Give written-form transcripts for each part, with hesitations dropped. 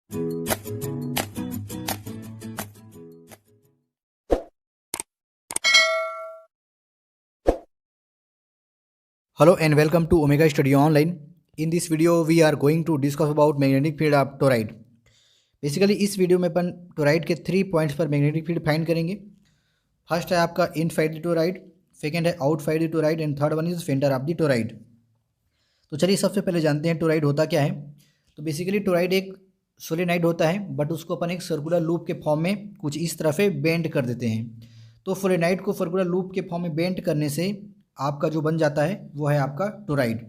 Hello and welcome to Omega Study Online. In this video, we are going to discuss about magnetic field of toroid. Basically इस video में अपन toroid के 3 points पर magnetic field find करेंगे। First है आपका inside the toroid, second है outside the toroid and third one is centre of the toroid. तो चलिए सबसे पहले जानते हैं टोराइड होता क्या है। तो बेसिकली टोराइड एक सोलेनाइड होता है, बट उसको अपन एक सर्कुलर लूप के फॉर्म में कुछ इस तरह से बेंड कर देते हैं। तो सोलेनाइड को सर्कुलर लूप के फॉर्म में बेंड करने से आपका जो बन जाता है वो है आपका टोराइड।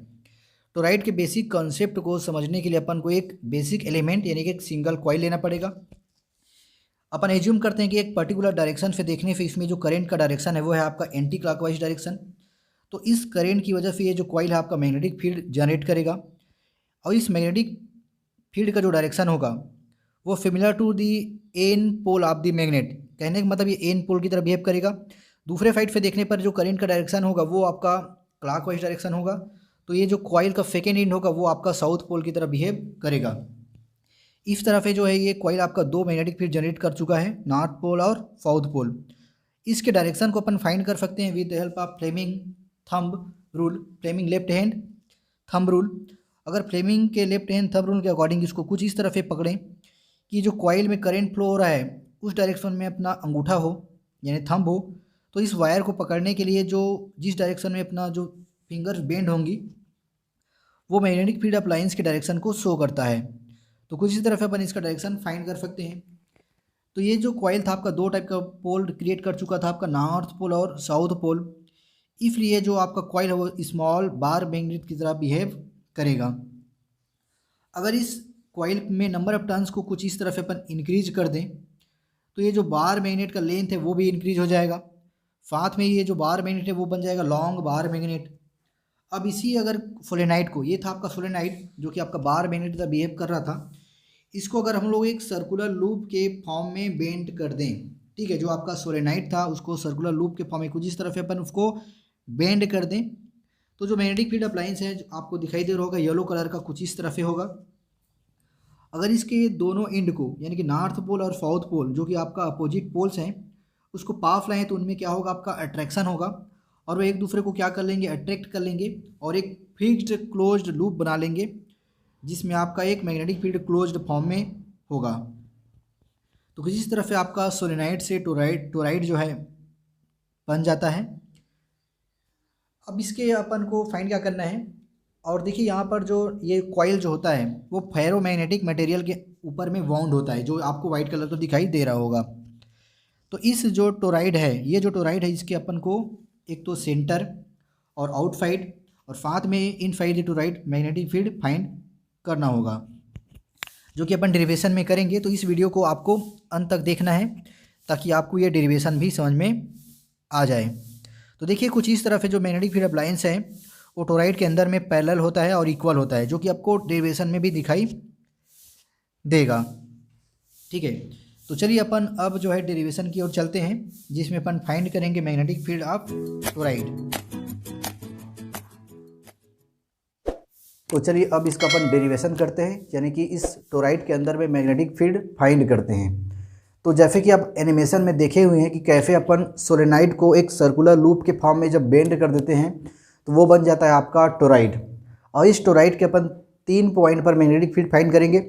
टोराइड के बेसिक कॉन्सेप्ट को समझने के लिए अपन को एक बेसिक एलिमेंट यानी कि एक सिंगल कॉइल लेना पड़ेगा। अपन एज्यूम करते हैं कि एक पर्टिकुलर डायरेक्शन से देखने से इसमें जो करंट का डायरेक्शन है वो है आपका एंटी क्लॉकवाइज डायरेक्शन। तो इस करंट की वजह से ये जो कॉइल है आपका मैग्नेटिक फील्ड जनरेट करेगा, और इस मैग्नेटिक फील्ड का जो डायरेक्शन होगा वो similar to the N pole of the magnet. कहने का मतलब ये एन पोल की तरह बिहेव करेगा। दूसरे साइड से देखने पर जो करंट का डायरेक्शन होगा वो आपका क्लॉकवाइज डायरेक्शन होगा। तो ये जो कॉइल का सेकेंड एंड होगा वो आपका साउथ पोल की तरह बिहेव करेगा। इस तरह से जो है ये कॉइल आपका 2 मैग्नेटिक फील्ड जनरेट कर चुका है, नॉर्थ पोल और साउथ पोल। इसके डायरेक्शन को अपन फाइंड कर सकते हैं with the help of Fleming thumb rule, Fleming left hand thumb rule. अगर फ्लेमिंग के लेफ्ट हैंड थंब रूल के अकॉर्डिंग इसको कुछ इस तरह से पकड़ें कि जो कॉइल में करंट फ्लो हो रहा है उस डायरेक्शन में अपना अंगूठा हो यानी थंब हो, तो इस वायर को पकड़ने के लिए जो जिस डायरेक्शन में अपना जो फिंगर्स बेंड होंगी वो मैग्नेटिक फील्ड ऑफ लाइंस के डायरेक्शन को शो करता है। तो कुछ इस तरह से अपन इसका डायरेक्शन फाइंड कर सकते हैं। तो ये जो कॉइल था आपका 2 टाइप का पोल क्रिएट कर चुका था, आपका नॉर्थ पोल और साउथ पोल। इसलिए जो आपका कॉइल है वो स्मॉल बार मैग्नेट की तरह बिहेव करेगा। अगर इस कॉइल में नंबर ऑफ टर्न्स को कुछ इस तरह से अपन इंक्रीज कर दें तो ये जो बार मैग्नेट का लेंथ है वो भी इंक्रीज हो जाएगा। साथ में ये जो बार मैग्नेट है वो बन जाएगा लॉन्ग बार मैग्नेट। अब इसी अगर सोलेनाइड को, ये था आपका सोलेनाइड जो कि आपका बार मैग्नेट का बिहेव कर रहा था, इसको अगर हम लोग एक सर्कुलर लूप के फॉर्म में बेंड कर दें, ठीक है, जो आपका सोलेनाइड था उसको सर्कुलर लूप के फॉर्म में कुछ इस तरह से अपन उसको बेंड कर दें, तो जो मैग्नेटिक फील्ड ऑफ लाइंस है आपको दिखाई दे रहा होगा येलो कलर का, कुछ इस तरह से होगा। अगर इसके दोनों एंड को यानी कि नॉर्थ पोल और साउथ पोल जो कि आपका अपोजिट पोल्स हैं उसको पास लाएँ तो उनमें क्या होगा, आपका अट्रैक्शन होगा और वो एक दूसरे को क्या कर लेंगे, अट्रैक्ट कर लेंगे और एक फिक्स्ड क्लोज्ड लूप बना लेंगे जिसमें आपका एक मैग्नेटिक फील्ड क्लोज्ड फॉर्म में होगा। तो किसी तरह से आपका सोलेनाइड से टोराइड जो है बन जाता है। अब इसके अपन को फाइंड क्या करना है, और देखिए यहाँ पर जो ये कॉइल जो होता है वो फेरोमैग्नेटिक मटेरियल के ऊपर में वाउंड होता है जो आपको वाइट कलर तो दिखाई दे रहा होगा। तो इस जो टोराइड है, ये जो टोराइड है इसके अपन को एक तो सेंटर और आउटसाइड और साथ में inside the toroid magnetic field find करना होगा, जो कि अपन डेरिवेशन में करेंगे। तो इस वीडियो को आपको अंत तक देखना है ताकि आपको ये डेरिवेशन भी समझ में आ जाए। तो देखिए कुछ इस तरह से जो मैग्नेटिक फील्ड ऑफ लाइंस है वो टोराइड के अंदर में पैरेलल होता है और इक्वल होता है, जो कि आपको डेरिवेशन में भी दिखाई देगा। ठीक है, तो चलिए अपन अब जो है डेरिवेशन की ओर चलते हैं जिसमें अपन फाइंड करेंगे मैग्नेटिक फील्ड ऑफ टोराइड। तो चलिए अब इसका अपन डेरिवेशन करते हैं, यानी कि इस टोराइड के अंदर में मैग्नेटिक फील्ड फाइंड करते हैं। तो जैसे कि आप एनिमेशन में देखे हुए हैं कि कैसे अपन सोलेनाइड को एक सर्कुलर लूप के फॉर्म में जब बेंड कर देते हैं तो वो बन जाता है आपका टोराइड। और इस टोराइड के अपन 3 पॉइंट पर मैग्नेटिक फील्ड फाइंड करेंगे।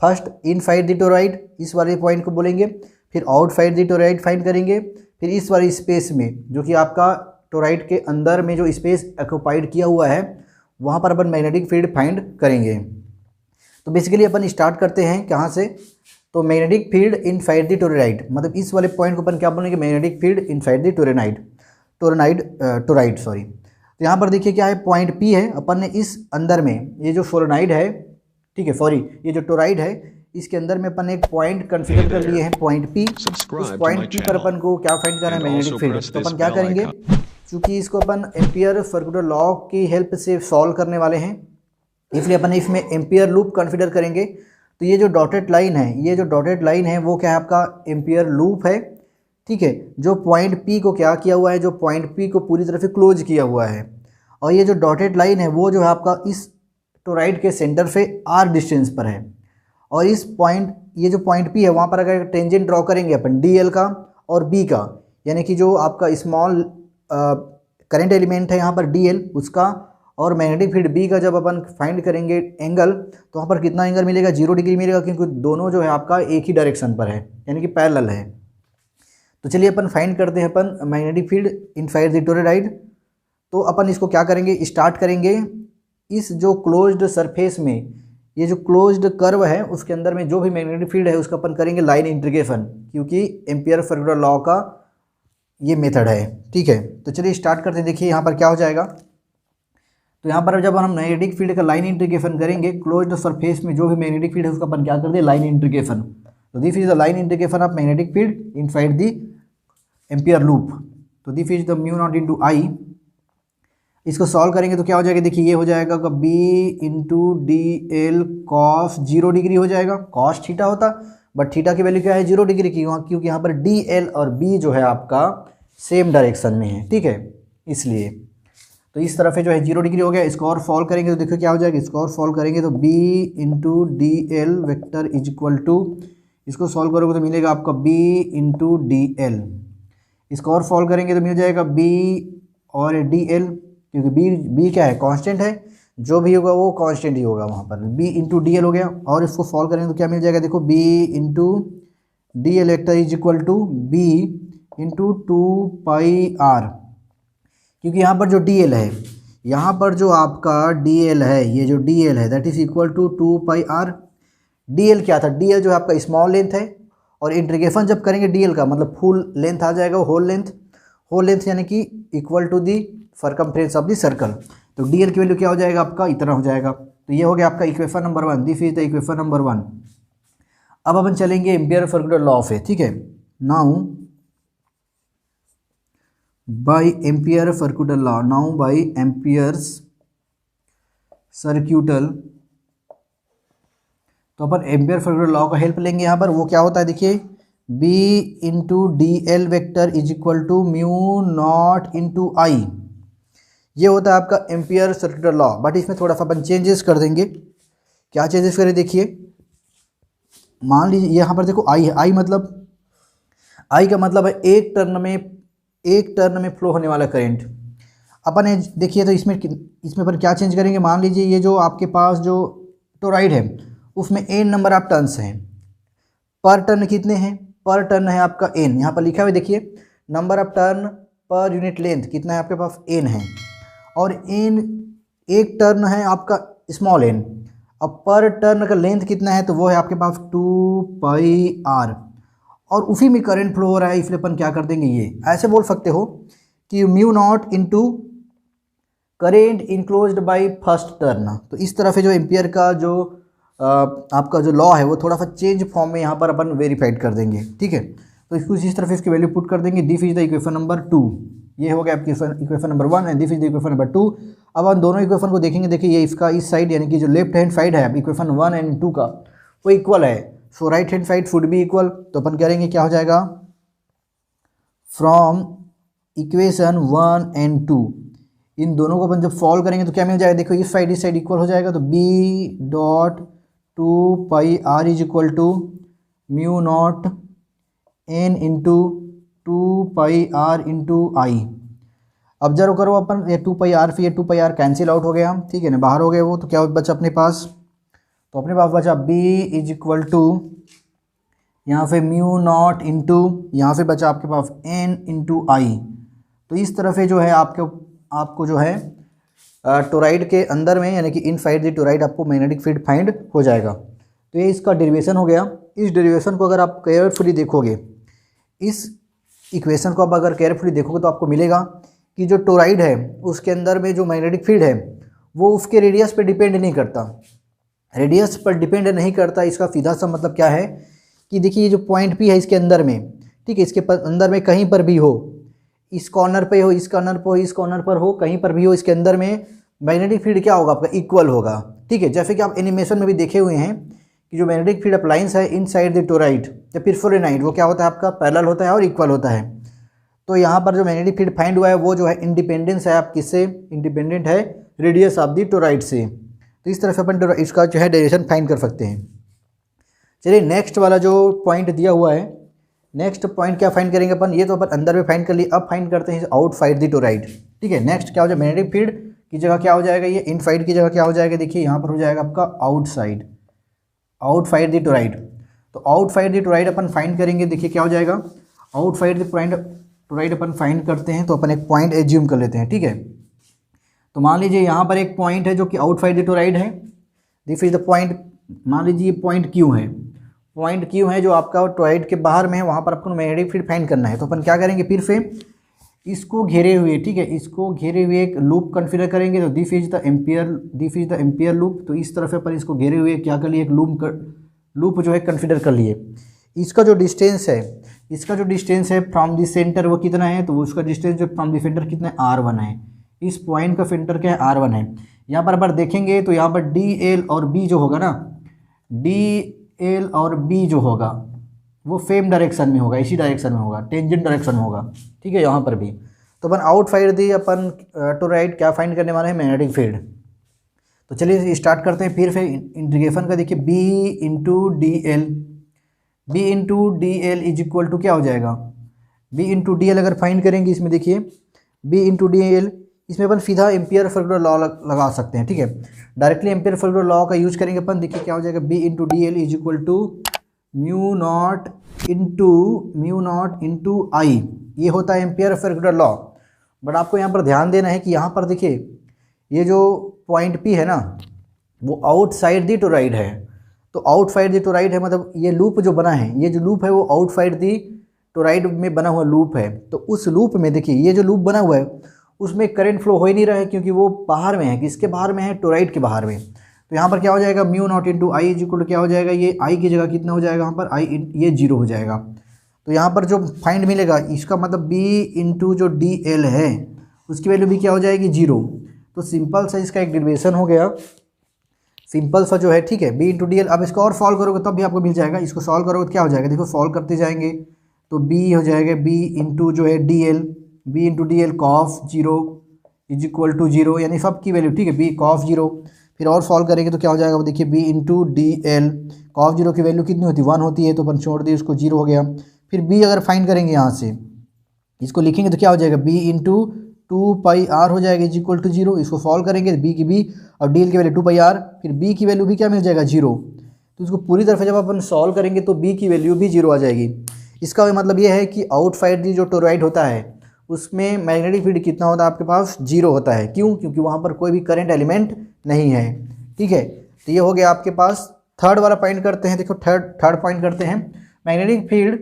फर्स्ट इनसाइड द टोराइड, इस वाले पॉइंट को बोलेंगे, फिर आउटसाइड द टोराइड फाइंड करेंगे, फिर इस वाले स्पेस में जो कि आपका टोराइड के अंदर में जो स्पेस ऑक्युपाइड किया हुआ है वहाँ पर अपन मैग्नेटिक फील्ड फाइंड करेंगे। तो बेसिकली अपन स्टार्ट करते हैं कहाँ से, तो magnetic field inside the toroid, मतलब इस वाले पॉइंट को अपन क्या बोलेंगे, magnetic field inside the toroid sorry. तो यहाँ पर देखिए क्या है, पॉइंट P है, अपन ने इस अंदर में ये जो सोलेनाइड है, ठीक है सॉरी, ये जो टोराइड है इसके अंदर में अपन एक पॉइंट कंसीडर कर लिए हैं पॉइंट P। उस पॉइंट P पर अपन को क्या फाइंड करना है, मैग्नेटिक फील्ड। तो अपन क्या करेंगे, क्योंकि इसको अपन एम्पियर सर्कुलर लॉ की हेल्प से सॉल्व करने वाले हैं इसलिए अपन इसमें एम्पियर लूप कंसीडर करेंगे। तो ये जो डॉटेड लाइन है, ये जो डॉटेड लाइन है वो क्या है, आपका एम्पियर लूप है। ठीक है, जो पॉइंट P को क्या किया हुआ है, जो पॉइंट P को पूरी तरह से क्लोज किया हुआ है। और ये जो डॉटेड लाइन है वो जो है आपका इस टोराइड के सेंटर से R डिस्टेंस पर है। और इस पॉइंट, ये जो पॉइंट पी है वहाँ पर अगर टेंजेंट ड्रॉ करेंगे अपन डी एल का और बी का, यानी कि जो आपका स्मॉल करंट एलिमेंट है यहाँ पर डी एल उसका और मैग्नेटिक फील्ड बी का जब अपन फाइंड करेंगे एंगल, तो वहाँ पर कितना एंगल मिलेगा, 0 डिग्री मिलेगा, क्योंकि दोनों जो है आपका एक ही डायरेक्शन पर है, यानी कि पैरेलल है। तो चलिए अपन फाइंड करते हैं अपन magnetic field inside the toroid. तो अपन इसको क्या करेंगे, स्टार्ट करेंगे इस जो क्लोज्ड सरफेस में, ये जो क्लोज्ड कर्व है उसके अंदर में जो भी मैग्नेटिक फील्ड है उसका अपन करेंगे लाइन इंटीग्रेशन, क्योंकि एम्पियर फॉरवर्ड लॉ का ये मेथड है। ठीक है, तो चलिए स्टार्ट करते हैं। देखिए यहाँ पर क्या हो जाएगा, तो यहाँ पर जब हम मैग्नेटिक फील्ड का लाइन इंटीग्रेशन करेंगे क्लोज्ड सरफेस में जो भी मैग्नेटिक फील्ड है उसका अपन क्या कर दे, लाइन इंटीग्रेशन। तो this is the line integration of magnetic field inside the Ampere loop. तो this is the mu not into I. इसको सॉल्व करेंगे तो क्या हो जाएगा, देखिए ये हो जाएगा B into D L cos 0 degree हो जाएगा, कॉस थीटा होता, बट थीटा की वैल्यू क्या है 0 डिग्री की, क्योंकि यहाँ पर डी एल और बी जो है आपका सेम डायरेक्शन में है। ठीक है, इसलिए तो इस तरफ है जो है 0 डिग्री हो गया। इसको और सॉल्व करेंगे तो देखो क्या हो जाएगा, इसको और सॉल्व करेंगे तो B into D L vector is equal to, इसको सॉल्व करोगे तो मिलेगा आपका बी इंटू डी एल। इसको और सॉल्व करेंगे तो मिल जाएगा बी और डी एल, क्योंकि बी क्या है, कांस्टेंट है, जो भी होगा वो कांस्टेंट ही होगा वहाँ पर, बी इंटू डी एल हो गया। और इसको सॉल्व करेंगे तो क्या मिल जाएगा, देखो B into D L vector is equal to B into 2πr, क्योंकि यहाँ पर जो डी एल है, यहाँ पर जो आपका डी एल है, ये जो डी एल है that is equal to 2πr। D L क्या था, डी एल जो है आपका स्मॉल लेंथ है, और इंटीग्रेशन जब करेंगे डी एल का मतलब फुल लेंथ आ जाएगा, होल लेंथ यानी कि equal to the circumference of the circle. तो डी एल की वैल्यू क्या हो जाएगा आपका, इतना हो जाएगा। तो ये हो गया आपका equation number 1, this is the equation number 1। अब अपन चलेंगे एम्पियर फॉरवर्ड लॉ पे। ठीक है, now by Ampere circuital law, now by Ampere's circuital, तो अपन एम्पियर फॉरवर्ड लॉ का हेल्प लेंगे। यहाँ पर वो क्या होता है, देखिए B into D L vector is equal to mu not into I, ये होता है आपका एम्पियर सर्कुलर लॉ। बट इसमें थोड़ा सा अपन चेंजेस कर देंगे। क्या चेंजेस करें, देखिए मान लीजिए यहाँ पर देखो आई है, आई का मतलब है एक टर्न में फ्लो होने वाला करंट। अपन देखिए तो इसमें अपन क्या चेंज करेंगे, मान लीजिए ये जो आपके पास जो टोरॉइड है उसमें n नंबर ऑफ टर्न्स हैं, पर टर्न कितने हैं, पर टर्न है आपका n, यहाँ पर लिखा हुआ है देखिए number of turn per unit length कितना है आपके पास, n है, और n एक टर्न है आपका स्मॉल n, अब पर टर्न का लेंथ कितना है तो वो है आपके पास 2πr, और उसी में करंट फ्लो हो रहा है, इसलिए अपन क्या कर देंगे, ये ऐसे बोल सकते हो कि mu naught into current enclosed by first turn. तो इस तरह से जो एम्पियर का जो आपका जो लॉ है वो थोड़ा सा चेंज फॉर्म में यहाँ पर अपन वेरीफाइड कर देंगे। ठीक है, तो इसको इस तरफ इसकी वैल्यू पुट कर देंगे। This is the equation number 2, ये हो गया आपकी equation number 1 and this is the equation number 2। अब हम दोनों इक्वेशन को देखेंगे। देखिए ये इसका इस साइड यानी कि जो लेफ्ट हैंड साइड है इक्वेशन 1 एंड 2 का वो इक्वल है, so right hand side should be equal. तो अपन करेंगे क्या हो जाएगा, फ्रॉम इक्वेशन 1 एंड 2 इन दोनों को अपन जब सॉल्व करेंगे तो क्या मिल जाएगा, देखो इस साइड इक्वल हो जाएगा, तो B dot 2πr is equal to mu not n into 2πr into I. Observe करो अपन, ये 2πr फिर ये 2πr कैंसिल आउट हो गया, ठीक है ना, बाहर हो गए वो, तो क्या बचा अपने पास, तो अपने पास बचा b इज इक्वल टू यहाँ पे म्यू नॉट इंटू यहाँ पे बचा आपके पास n इंटू आई। तो इस तरह से जो है आपको जो है टोराइड के अंदर में यानी कि इनसाइड द टोराइड आपको मैग्नेटिक फील्ड फाइंड हो जाएगा। तो ये इसका डेरिवेशन हो गया। इस डेरिवेशन को अगर आप केयरफुली देखोगे, इस इक्वेशन को आप अगर केयरफुली देखोगे तो आपको मिलेगा कि जो टोराइड है उसके अंदर में जो मैग्नेटिक फील्ड है वो उसके रेडियस पर डिपेंड नहीं करता, रेडियस पर डिपेंड नहीं करता। इसका सीधा सा मतलब क्या है कि देखिए ये जो पॉइंट पी है इसके अंदर में, ठीक है, इसके अंदर में कहीं पर भी हो, इस कॉर्नर पे हो, इस कॉर्नर पर हो, इस कॉर्नर पर हो, कहीं पर भी हो, इसके अंदर में मैग्नेटिक फील्ड क्या होगा आपका, इक्वल होगा। ठीक है, जैसे कि आप एनिमेशन में भी देखे हुए हैं कि जो मैग्नेटिक फील्ड अप्लायंस है इनसाइड द टोराइड या फिर सोलेनोइड वो क्या होता है आपका, पैरेलल होता है और इक्वल होता है। तो यहाँ पर जो मैग्नेटिक फील्ड फाइंड हुआ है वो जो है इंडिपेंडेंस है, आप किससे इंडिपेंडेंट है, रेडियस ऑफ द टोराइड से। तो इस तरह से अपन इसका जो है डायरेक्शन फाइंड कर सकते हैं। चलिए नेक्स्ट वाला जो पॉइंट दिया हुआ है, नेक्स्ट पॉइंट क्या फाइंड करेंगे अपन, ये तो अपन अंदर में फाइंड कर लिए, अब फाइंड करते हैं आउटसाइड द टोराइड। ठीक है, नेक्स्ट क्या हो जाएगा, मैग्नेटिक फील्ड की जगह क्या हो जाएगा, ये इनसाइड की जगह क्या हो जाएगा, देखिए यहाँ पर हो जाएगा आपका आउटसाइड, आउटसाइड द टोराइड। तो outside the toroid upon find करेंगे, देखिए क्या हो जाएगा, outside the point toroid upon find करते हैं। तो अपन एक पॉइंट एज्यूम कर लेते हैं। ठीक है, तो मान लीजिए यहाँ पर एक पॉइंट है जो कि आउटसाइड द टोराइड है, दिस इज द पॉइंट, मान लीजिए पॉइंट क्यू है, पॉइंट क्यू है जो आपका टोराइड के बाहर में है, वहाँ पर आपको मैग्नेटिक फील्ड फाइंड करना है। तो अपन क्या करेंगे, फिर से इसको घेरे हुए, ठीक है, इसको घेरे हुए एक लूप कंसीडर करेंगे। तो this is the Ampere loop. तो इस तरफ से अपन इसको घेरे हुए क्या कर लिए, एक लूप जो है कंसीडर कर लिए। इसका जो डिस्टेंस है फ्रॉम द सेंटर वो कितना है, तो उसका डिस्टेंस जो फ्रॉम द सेंटर कितना है, R1 है। इस पॉइंट का सेंटर क्या है, R1 है। यहाँ पर अगर देखेंगे तो यहाँ पर DL और B जो होगा ना, DL और B जो होगा वो सेम डायरेक्शन में होगा, इसी डायरेक्शन में होगा, टेंजेंट डायरेक्शन में होगा। ठीक है, यहाँ पर भी। तो अपन आउटसाइड दी अपन टोराइड क्या फाइंड करने वाले हैं, मैग्नेटिक फील्ड। तो चलिए स्टार्ट करते हैं फिर से इंटीग्रेशन का। देखिए B into D L is equal to क्या हो जाएगा, B इंटू डी एल अगर फाइंड करेंगे इसमें, देखिए B इंटू डी एल, इसमें अपन सीधा एम्पियर फॉर्मूला लॉ लगा सकते हैं। ठीक है, डायरेक्टली एम्पियर फॉर्मूला लॉ का यूज करेंगे अपन। देखिए क्या हो जाएगा, B into D L is equal to mu not into I, ये होता है एम्पियर फॉर्मूला लॉ। बट आपको यहाँ पर ध्यान देना है कि यहाँ पर देखिए ये जो पॉइंट P है ना, वो आउटसाइड दी टोराइड है। तो आउटसाइड दी टोराइड है, मतलब ये लूप जो बना है, ये जो लूप है वो आउटसाइड दी टोराइड में बना हुआ लूप है। तो उस लूप में देखिए ये जो लूप बना हुआ है उसमें करंट फ्लो हो ही नहीं रहा है, क्योंकि वो बाहर में है। किसके बाहर में है, टोराइड के बाहर में। तो यहाँ पर क्या हो जाएगा, mu not into I is equal to क्या हो जाएगा, ये आई की जगह कितना हो जाएगा, यहाँ पर आई ये 0 हो जाएगा। तो यहाँ पर जो फाइंड मिलेगा, इसका मतलब B इंटू जो डी एल है उसकी वैल्यू भी क्या हो जाएगी, 0। तो सिंपल सा इसका एक डेरिवेशन हो गया, सिंपल सा जो है। ठीक है, B इंटू डी एल। अब इसको और सॉल्व करोगे तब भी आपको मिल जाएगा। इसको सॉल्व करोगे तो क्या हो जाएगा, देखो सॉल्व करते जाएंगे तो B हो जाएगा B इंटू जो है D L, B into D L cos 0 is equal to 0, यानी सब की वैल्यू। ठीक है, B कॉफ 0। फिर और सॉल्व करेंगे तो क्या हो जाएगा, वो देखिए B into D L, cos 0 की वैल्यू कितनी होती है, 1 होती है। तो अपन छोड़ दिए उसको, 0 हो गया। फिर B अगर फाइंड करेंगे यहाँ से, इसको लिखेंगे तो क्या हो जाएगा, B इंटू 2πr हो जाएगा इज इक्वल टू 0। इसको सॉल्व करेंगे, B की B और डी एल की वैल्यू 2πr, फिर B की वैल्यू भी क्या मिल जाएगा, 0। तो इसको पूरी तरह से जब अपन सॉल्व करेंगे तो B की वैल्यू भी 0 आ जाएगी। इसका मतलब ये है कि आउटसाइड जो टोराइड होता है उसमें मैग्नेटिक फील्ड कितना होता है, आपके पास 0 होता है। क्यों, क्योंकि वहाँ पर कोई भी करंट एलिमेंट नहीं है। ठीक है, तो ये हो गया आपके पास। थर्ड वाला पॉइंट करते हैं। देखो थर्ड पॉइंट करते हैं, मैग्नेटिक फील्ड।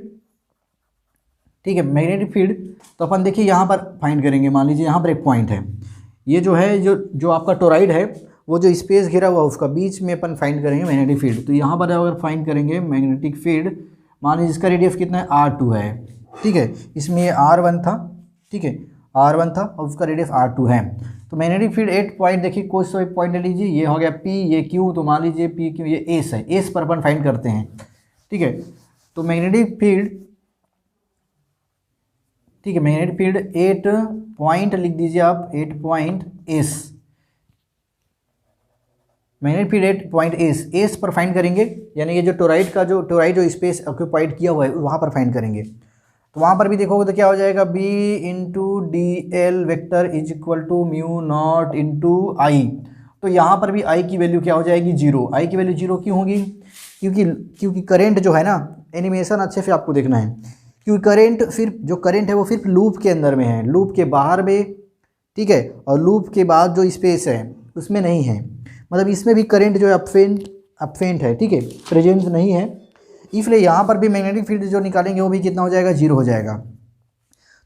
ठीक है, मैग्नेटिक फील्ड तो अपन देखिए यहाँ पर फाइंड करेंगे। मान लीजिए यहाँ पर एक पॉइंट है, ये जो है जो आपका टोराइड है, वो जो स्पेस घिरा हुआ उसका बीच में अपन फाइंड करेंगे मैग्नेटिक फील्ड। तो यहाँ पर अगर फाइंड करेंगे मैग्नेटिक फील्ड, मान लीजिए इसका रेडियस कितना है, R2 है। ठीक है, इसमें ये R1 था। ठीक है, R1 था और उसका रेडियस R2 है। तो मैग्नेटिक फील्ड 8 पॉइंट, देखिए कोई सा एक पॉइंट ले लीजिए, ये हो गया P, ये Q। तो मान लीजिए P Q, ये S है, S पर अपन फाइंड करते हैं। ठीक है, तो मैग्नेटिक फील्ड, ठीक है, मैग्नेटिक फील्ड 8 पॉइंट लिख दीजिए आप, 8 point S, magnetic field 8 point S पर फाइंड करेंगे। यानी ये जो टोराइड जो स्पेस ऑक्यूपाइड किया हुआ है वहाँ पर फाइंड करेंगे। तो वहाँ पर भी देखोगे तो क्या हो जाएगा, B into D L vector is equal to mu not into I. तो यहाँ पर भी I की वैल्यू क्या हो जाएगी, 0। I की वैल्यू 0 क्यों होगी, क्योंकि करंट जो है ना, एनिमेशन अच्छे से आपको देखना है, क्योंकि करंट है वो सिर्फ लूप के अंदर में है, लूप के बाहर में। ठीक है, और लूप के बाद जो स्पेस है उसमें नहीं है। मतलब इसमें भी करंट जो है अपसेंट है। ठीक है, प्रेजेंट नहीं है। इसलिए यहाँ पर भी मैग्नेटिक फील्ड जो निकालेंगे वो भी कितना हो जाएगा, 0 हो जाएगा।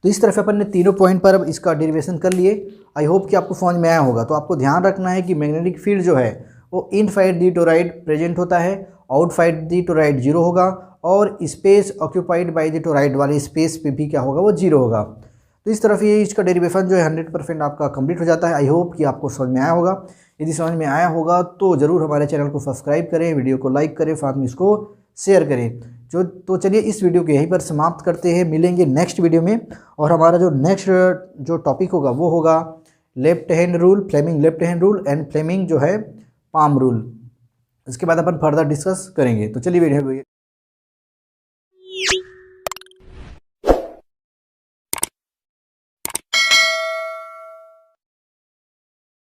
तो इस तरह से अपन ने तीनों पॉइंट पर अब इसका डेरिवेशन कर लिए। आई होप कि आपको समझ में आया होगा। तो आपको ध्यान रखना है कि मैग्नेटिक फील्ड जो है वो इनसाइड दी टोराइड प्रेजेंट होता है, आउटसाइड दी टोराइड 0 होगा, और space occupied by the toroid वाले स्पेस पे भी क्या होगा, वो 0 होगा। तो इस तरफ ये इसका डेरिवेशन जो है 100% आपका कंप्लीट हो जाता है। आई होप कि आपको समझ में आया होगा। यदि समझ में आया होगा तो ज़रूर हमारे चैनल को सब्सक्राइब करें, वीडियो को लाइक करें, साथ में इसको शेयर करें। तो चलिए इस वीडियो को यहीं पर समाप्त करते हैं, मिलेंगे नेक्स्ट वीडियो में। और हमारा जो नेक्स्ट जो टॉपिक होगा वो होगा left hand rule, Fleming left hand rule and Fleming जो है पाम रूल। इसके बाद अपन फर्दर डिस्कस करेंगे। तो चलिए वीडियो